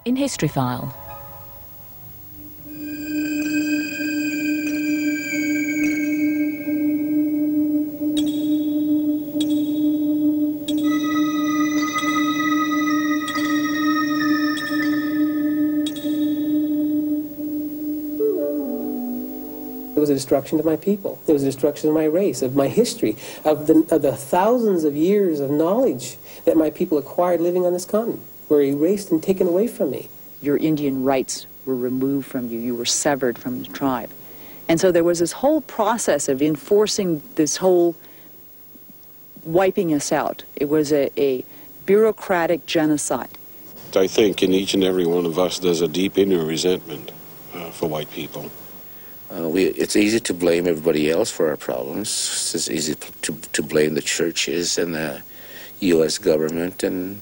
in Historyfile. It was a destruction of my people. It was a destruction of my race, of my history, of the thousands of years of knowledge that my people acquired living on this continent were erased and taken away from me. Your Indian rights were removed from you. You were severed from the tribe. And so there was this whole process of enforcing this whole wiping us out. It was a bureaucratic genocide. I think in each and every one of us there's a deep inner resentment for white people. It's easy to blame everybody else for our problems. It's easy to blame the churches and the U.S. government and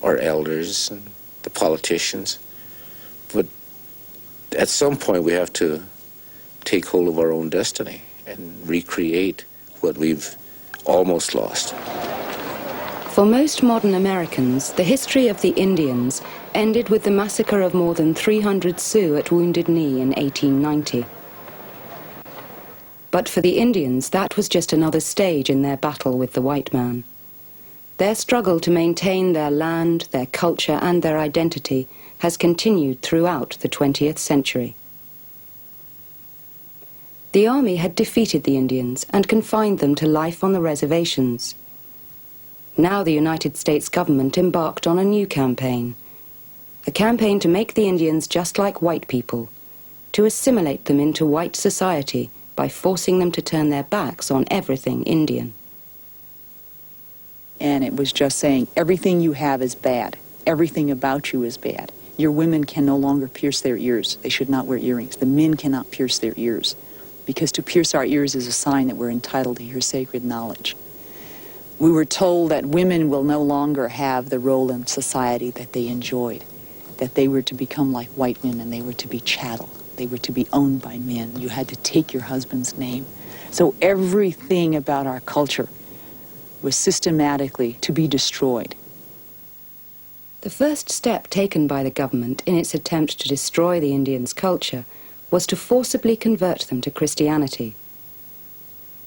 our elders and the politicians. But at some point we have to take hold of our own destiny and recreate what we've almost lost. For most modern Americans, the history of the Indians ended with the massacre of more than 300 Sioux at Wounded Knee in 1890. But for the Indians, that was just another stage in their battle with the white man. Their struggle to maintain their land, their culture, and their identity has continued throughout the 20th century. The army had defeated the Indians and confined them to life on the reservations. Now the United States government embarked on a new campaign. A campaign to make the Indians just like white people, to assimilate them into white society by forcing them to turn their backs on everything Indian. And it was just saying, everything you have is bad. Everything about you is bad. Your women can no longer pierce their ears. They should not wear earrings. The men cannot pierce their ears, because to pierce our ears is a sign that we're entitled to hear sacred knowledge. We were told that women will no longer have the role in society that they enjoyed, that they were to become like white women. They were to be chattel. They were to be owned by men. You had to take your husband's name. So everything about our culture was systematically to be destroyed. The first step taken by the government in its attempt to destroy the Indians' culture was to forcibly convert them to Christianity.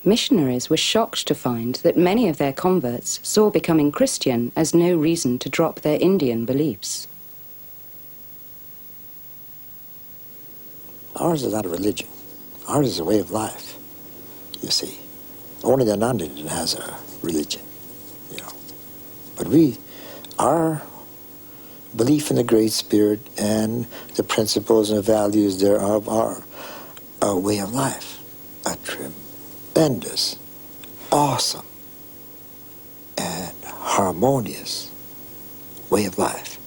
Missionaries were shocked to find that many of their converts saw becoming Christian as no reason to drop their Indian beliefs. Ours is not a religion. Ours is a way of life, you see. Only the non-Indian has a religion, you know. But our belief in the Great Spirit and the principles and the values thereof are a way of life, a tremendous, awesome, and harmonious way of life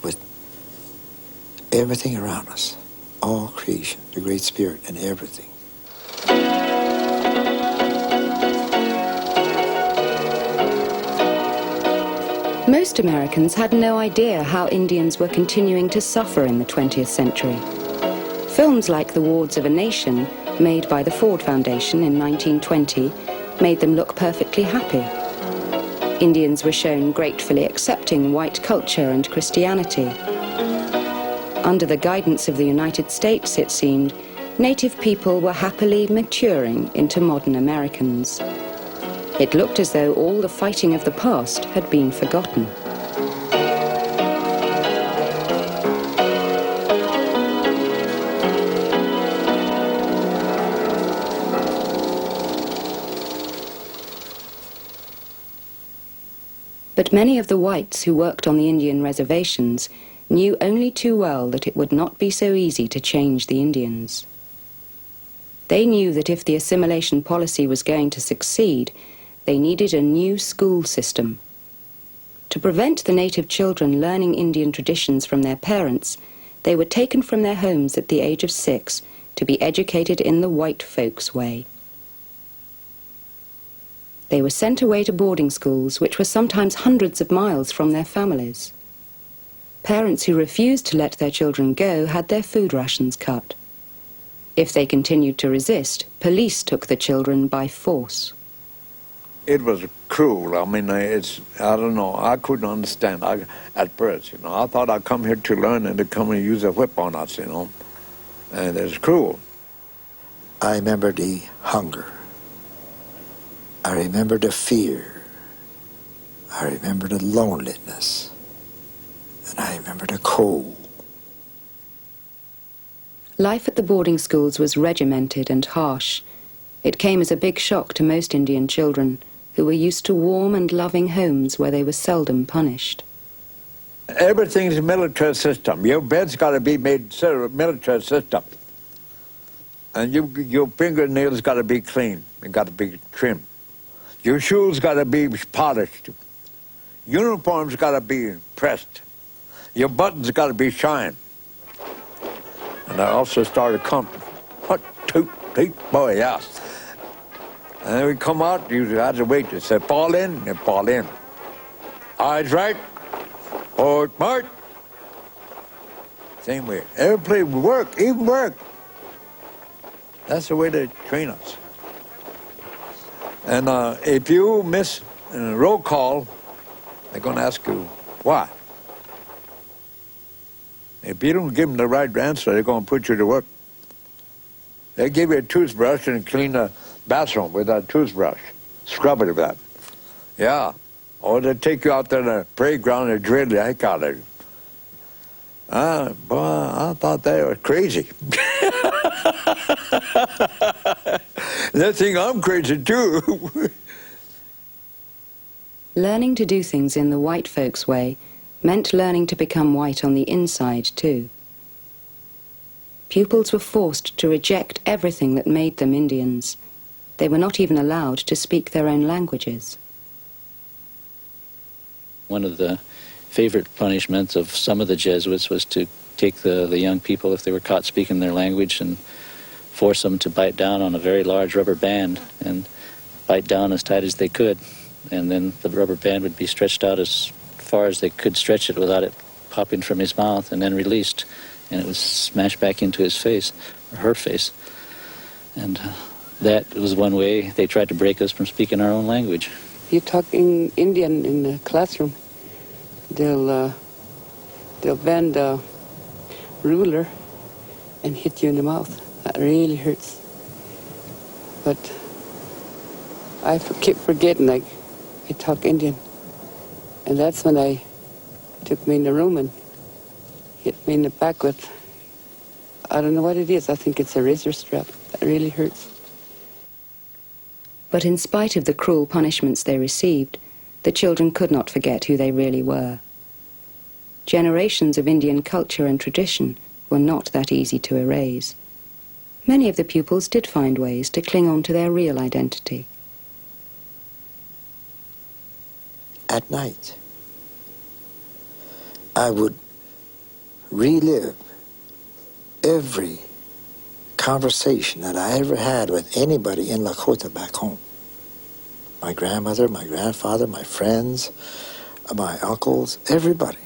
with everything around us, all creation, the Great Spirit and everything. Most Americans had no idea how Indians were continuing to suffer in the 20th century. Films like The Wards of a Nation, made by the Ford Foundation in 1920, made them look perfectly happy. Indians were shown gratefully accepting white culture and Christianity. Under the guidance of the United States, it seemed, native people were happily maturing into modern Americans. It looked as though all the fighting of the past had been forgotten. But many of the whites who worked on the Indian reservations knew only too well that it would not be so easy to change the Indians. They knew that if the assimilation policy was going to succeed, they needed a new school system. To prevent the native children learning Indian traditions from their parents, they were taken from their homes at the age of 6 to be educated in the white folks' way. They were sent away to boarding schools, which were sometimes hundreds of miles from their families. Parents who refused to let their children go had their food rations cut. If they continued to resist, police took the children by force. it was cruel. I mean, I don't know. I couldn't understand at first, you know. I thought I'd come here to learn and to come and use a whip on us, you know. And it's cruel. I remember the hunger. I remember the fear. I remember the loneliness. And I remember the cold. Life at the boarding schools was regimented and harsh. It came as a big shock to most Indian children, who were used to warm and loving homes where they were seldom punished. Everything's a military system. Your bed's got to be made military system. And your fingernails got to be clean. It got to be trimmed. Your shoes got to be polished. Uniforms got to be pressed. Your buttons got to be shined. And I also started counting. 1, 2, 3, boy, yeah. And then we come out, you had to wait. You said, fall in, and fall in. Eyes right, forward, march. Same way. Every place, work, even work. That's the way they train us. And if you miss a roll call, they're going to ask you, why? If you don't give them the right answer, they're going to put you to work. They give you a toothbrush and clean the bathroom with that toothbrush. Scrub it with that. Yeah. Or they take you out there in the playground and drill the heck out of you. Boy, I thought they were crazy. They think I'm crazy too. Learning to do things in the white folks' way meant learning to become white on the inside too. Pupils were forced to reject everything that made them Indians. They were not even allowed to speak their own languages. One of the favorite punishments of some of the Jesuits was to take the young people, if they were caught speaking their language, and force them to bite down on a very large rubber band and bite down as tight as they could. And then the rubber band would be stretched out as far as they could stretch it without it popping from his mouth, and then released, and it was smashed back into his face, or her face. And that was one way they tried to break us from speaking our own language. You talk in Indian in the classroom, they'll bend a ruler and hit you in the mouth. That really hurts. But I keep forgetting I talk Indian. And that's when I took me in the room and hit me in the back with, I don't know what it is. I think it's a razor strap. That really hurts. But in spite of the cruel punishments they received, the children could not forget who they really were. Generations of Indian culture and tradition were not that easy to erase. Many of the pupils did find ways to cling on to their real identity. At night, I would relive every conversation that I ever had with anybody in Lakota back home. My grandmother, my grandfather, my friends, my uncles, everybody.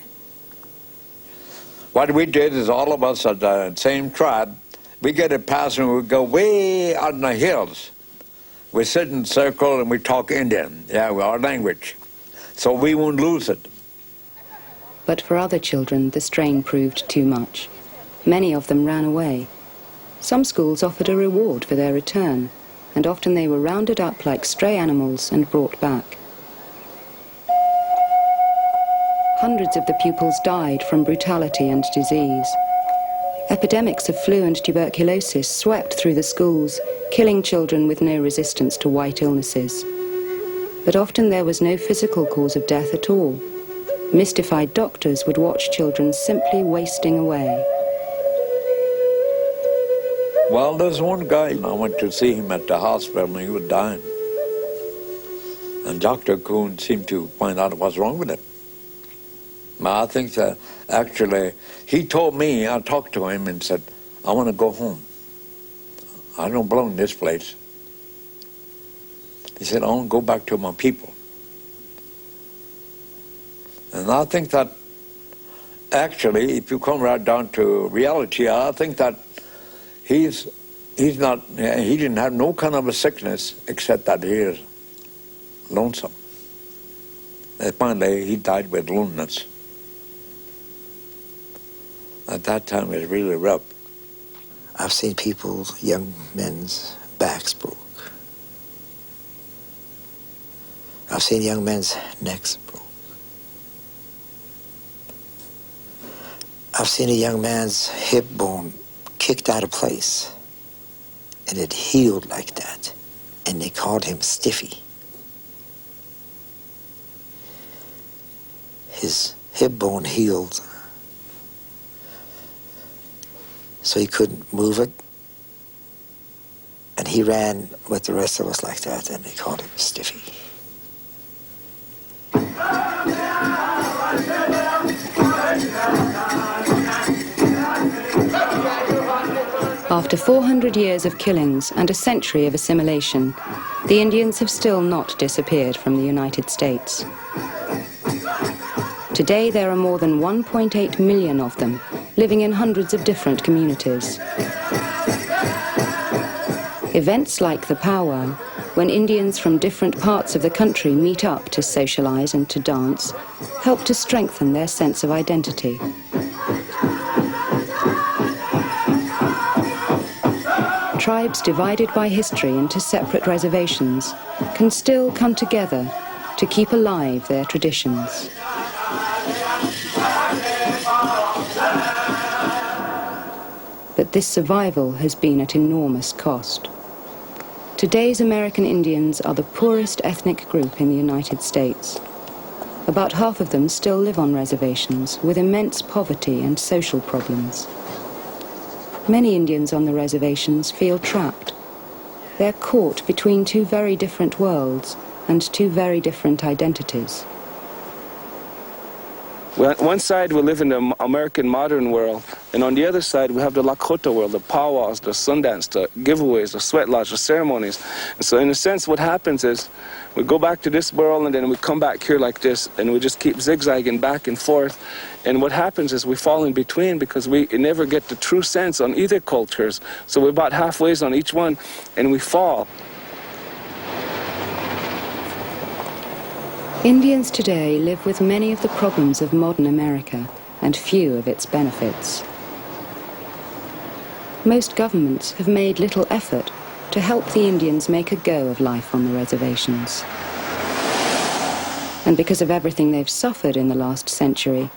What we did is all of us at the same tribe, we get a pass and we go way out in the hills. We sit in a circle and we talk Indian, our language. So we won't lose it. But for other children, the strain proved too much. Many of them ran away. Some schools offered a reward for their return, and often they were rounded up like stray animals and brought back. Hundreds of the pupils died from brutality and disease. Epidemics of flu and tuberculosis swept through the schools, killing children with no resistance to white illnesses. But often there was no physical cause of death at all. Mystified doctors would watch children simply wasting away. Well, there's one guy, I went to see him at the hospital and he was dying. And Dr. Kuhn seemed to find out what's wrong with him. I think that actually, he told me, I talked to him and said, I want to go home. I don't belong in this place. He said, I want to go back to my people. And I think that actually, if you come right down to reality, I think that he didn't have no kind of a sickness except that he is lonesome. And finally, he died with loneliness. At that time, it was really rough. I've seen people, young men's backs broke. I've seen young men's necks broke. I've seen a young man's hip bone kicked out of place, and it healed like that, and they called him Stiffy. His hip bone healed, so he couldn't move it, and he ran with the rest of us like that, and they called him Stiffy. After 400 years of killings and a century of assimilation, the Indians have still not disappeared from the United States. Today there are more than 1.8 million of them, living in hundreds of different communities. Events like the powwow, when Indians from different parts of the country meet up to socialize and to dance, help to strengthen their sense of identity. Tribes divided by history into separate reservations can still come together to keep alive their traditions. But this survival has been at enormous cost. Today's American Indians are the poorest ethnic group in the United States. About half of them still live on reservations with immense poverty and social problems. Many Indians on the reservations feel trapped. They're caught between two very different worlds and two very different identities. Well, on one side we live in the American modern world, and on the other side we have the Lakota world, the powwows, the Sundance, the giveaways, the sweat lodge, the ceremonies. And so in a sense what happens is we go back to this world and then we come back here like this, and we just keep zigzagging back and forth. And what happens is we fall in between because we never get the true sense on either cultures. So we're about halfway on each one and we fall. Indians today live with many of the problems of modern America and few of its benefits. Most governments have made little effort to help the Indians make a go of life on the reservations. And because of everything they've suffered in the last century,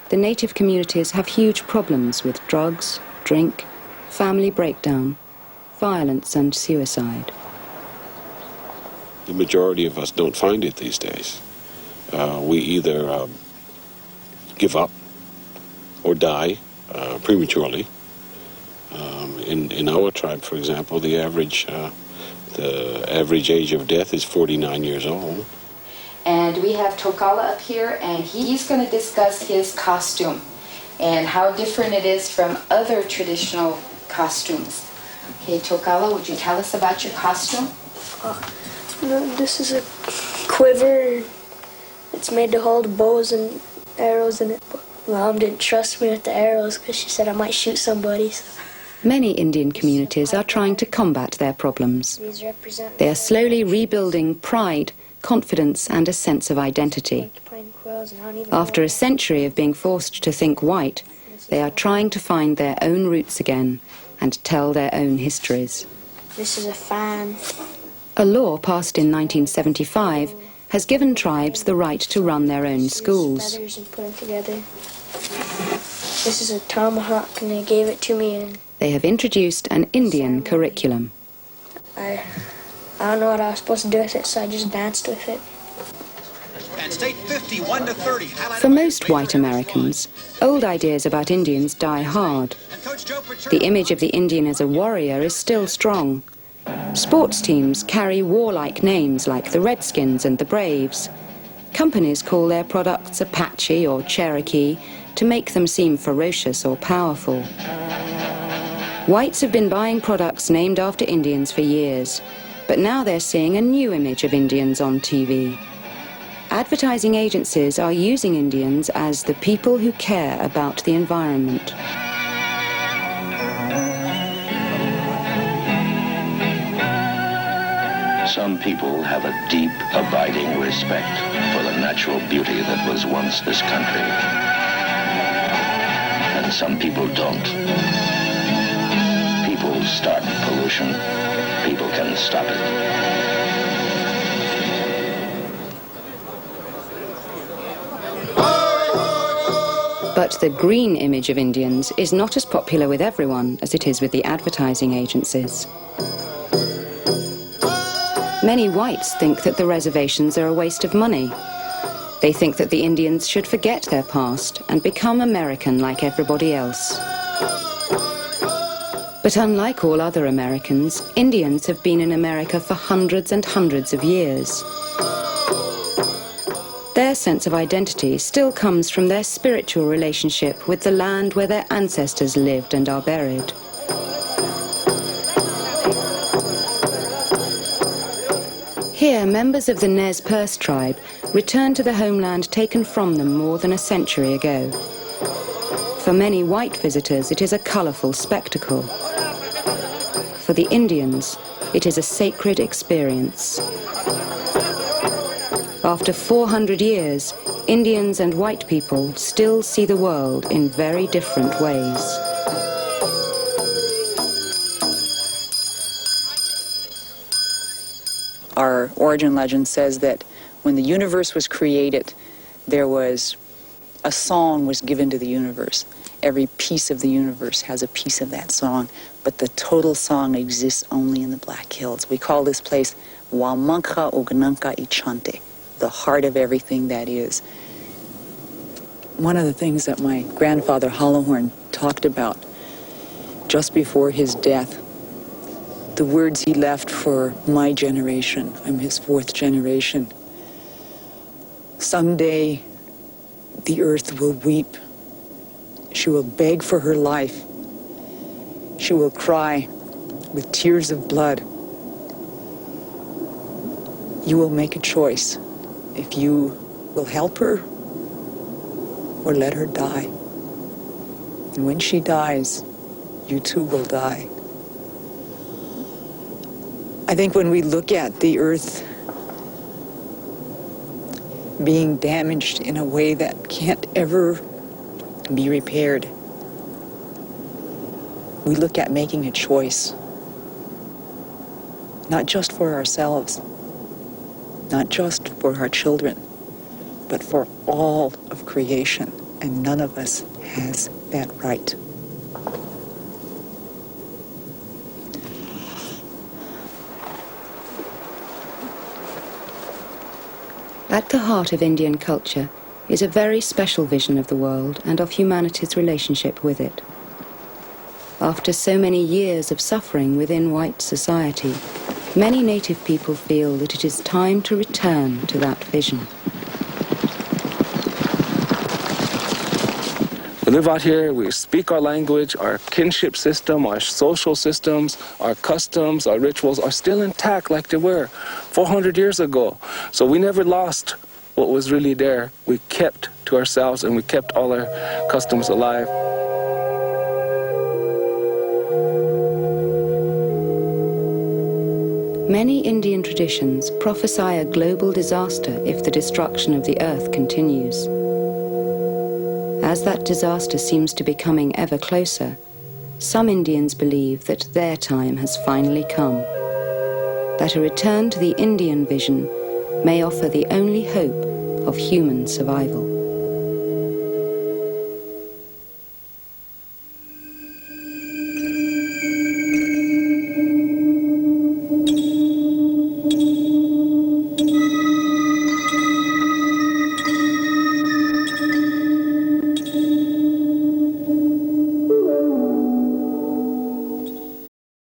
the native communities have huge problems with drugs, drink, family breakdown, violence and suicide. The majority of us don't find it these days. We either give up or die prematurely. In our tribe, for example, the average age of death is 49 years old. And we have Tokala up here, and he's going to discuss his costume and how different it is from other traditional costumes. Okay, Tokala, would you tell us about your costume? This is a quiver. It's made to hold bows and arrows in it. But Mom didn't trust me with the arrows because she said I might shoot somebody. So. Many Indian communities are trying to combat their problems. They are slowly rebuilding pride, confidence and a sense of identity. After a century of being forced to think white, they are trying to find their own roots again and tell their own histories. This is a fan. A law passed in 1975 has given tribes the right to run their own schools. Feathers and put them together. This is a tomahawk, and they gave it to me. And they have introduced an Indian curriculum. I don't know what I was supposed to do with it, so I just danced with it. For most white Americans, old ideas about Indians die hard. The image of the Indian as a warrior is still strong. Sports teams carry warlike names like the Redskins and the Braves. Companies call their products Apache or Cherokee to make them seem ferocious or powerful. Whites have been buying products named after Indians for years, but now they're seeing a new image of Indians on TV. Advertising agencies are using Indians as the people who care about the environment. Some people have a deep, abiding respect for the natural beauty that was once this country. And some people don't. People start pollution. People can stop it. But the green image of Indians is not as popular with everyone as it is with the advertising agencies. Many whites think that the reservations are a waste of money. They think that the Indians should forget their past and become American like everybody else. But unlike all other Americans, Indians have been in America for hundreds and hundreds of years. Their sense of identity still comes from their spiritual relationship with the land where their ancestors lived and are buried. Here, members of the Nez Perce tribe return to the homeland taken from them more than a century ago. For many white visitors, it is a colorful spectacle. For the Indians, it is a sacred experience. After 400 years, Indians and white people still see the world in very different ways. Our origin legend says that when the universe was created, there was a song was given to the universe. Every piece of the universe has a piece of that song, but the total song exists only in the Black Hills. We call this place Wamanka Ugnanka Ichante, the heart of everything that is. One of the things that my grandfather Hollowhorn talked about just before his death, the words he left for my generation, I'm his fourth generation. Someday the earth will weep. She will beg for her life. She will cry with tears of blood. You will make a choice if you will help her or let her die. And when she dies, you too will die. I think when we look at the earth being damaged in a way that can't ever be repaired, we look at making a choice, not just for ourselves, not just for our children, but for all of creation, and none of us has that right. At the heart of Indian culture is a very special vision of the world and of humanity's relationship with it. After so many years of suffering within white society, many native people feel that it is time to return to that vision. We live out here, we speak our language, our kinship system, our social systems, our customs, our rituals are still intact like they were 400 years ago. So we never lost what was really there. We kept to ourselves and we kept all our customs alive. Many Indian traditions prophesy a global disaster if the destruction of the earth continues. As that disaster seems to be coming ever closer, some Indians believe that their time has finally come, that a return to the Indian vision may offer the only hope of human survival.